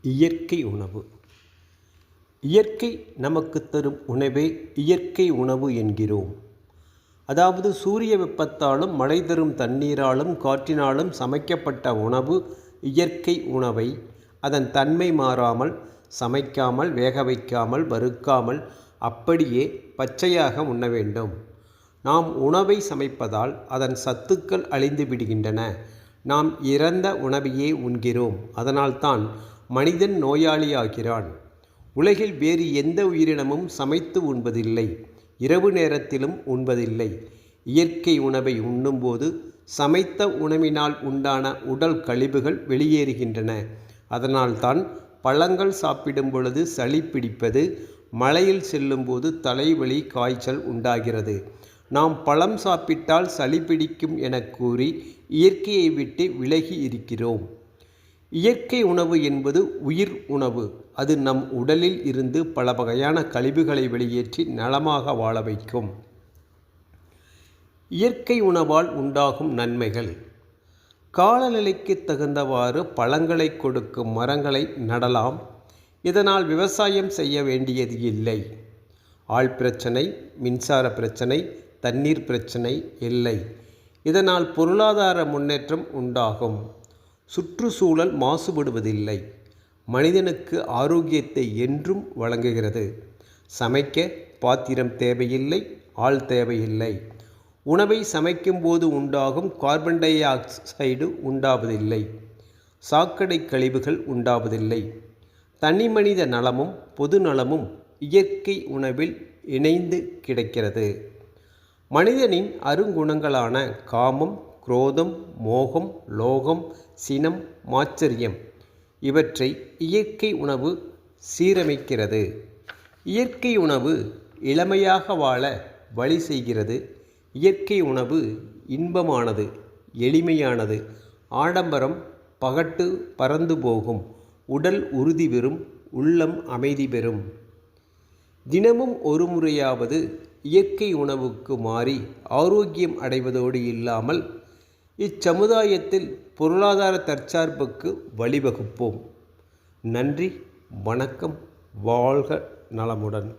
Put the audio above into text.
இயற்கை உணவு. இயற்கை நமக்கு தரும் உணவே இயற்கை உணவு என்கிறோம். அதாவது சூரிய வெப்பத்தாலும் மழை தரும் தண்ணீராலும் காற்றினாலும் சமைக்கப்பட்ட உணவு இயற்கை உணவை அதன் தன்மை மாறாமல் சமைக்காமல் வேக வைக்காமல் வறுக்காமல் அப்படியே பச்சையாக உண்ண வேண்டும். நாம் உணவை சமைப்பதால் அதன் சத்துக்கள் அழிந்து விடுகின்றன. நாம் இறந்த உணவையே உண்கிறோம். அதனால்தான் மனிதன் நோயாளியாகிறான். உலகில் வேறு எந்த உயிரினமும் சமைத்து உண்பதில்லை, இரவு நேரத்திலும் உண்பதில்லை. இயற்கை உணவை உண்ணும்போது சமைத்த உணவினால் உண்டான உடல் கழிவுகள் வெளியேறுகின்றன. அதனால்தான் பழங்கள் சாப்பிடும் பொழுது சளி பிடிப்பது, மழையில் செல்லும்போது தலைவலி காய்ச்சல் உண்டாகிறது. நாம் பழம் சாப்பிட்டால் சளி பிடிக்கும் என கூறி இயற்கையை விட்டு விலகி இருக்கிறோம். இயற்கை உணவு என்பது உயிர் உணவு. அது நம் உடலில் இருந்து பல வகையான கழிவுகளை வெளியேற்றி நலமாக வாழ வைக்கும். இயற்கை உணவால் உண்டாகும் நன்மைகள். காலநிலைக்கு தகுந்தவாறு பழங்களை கொடுக்கும் மரங்களை நடலாம். இதனால் விவசாயம் செய்ய வேண்டியது இல்லை. ஆள் பிரச்சனை, மின்சார பிரச்சனை, தண்ணீர் பிரச்சனை இல்லை. இதனால் பொருளாதார முன்னேற்றம் உண்டாகும். சுற்றுச்சூழல் மாசுபடுவதில்லை. மனிதனுக்கு ஆரோக்கியத்தை என்றும் வழங்குகிறது. சமைக்க பாத்திரம் தேவையில்லை, ஆள் தேவையில்லை. உணவை சமைக்கும்போது உண்டாகும் கார்பன் டை ஆக்சைடு உண்டாவதில்லை. சாக்கடை கழிவுகள் உண்டாவதில்லை. தனிமனித நலமும் பொது நலமும் இயற்கை உணவில் இணைந்து கிடைக்கிறது. மனிதனின் அருங்குணங்களான காமம், குரோதம், மோகம், லோகம், சினம், மாச்சரியம் இவற்றை இயற்கை உணவு சீரமைக்கிறது. இயற்கை உணவு இளமையாக வாழ வழி செய்கிறது. இயற்கை உணவு இன்பமானது, எளிமையானது. ஆடம்பரம் பகட்டு பறந்து போகும். உடல் உறுதி பெறும், உள்ளம் அமைதி பெறும். தினமும் ஒரு முறையாவது இயற்கை உணவுக்கு மாறி ஆரோக்கியம் அடைவதோடு இல்லாமல் இச்சமுதாயத்தில் பொருளாதார தற்சார்புக்கு வழிவகுப்போம். நன்றி, வணக்கம். வாழ்க நலமுடன்.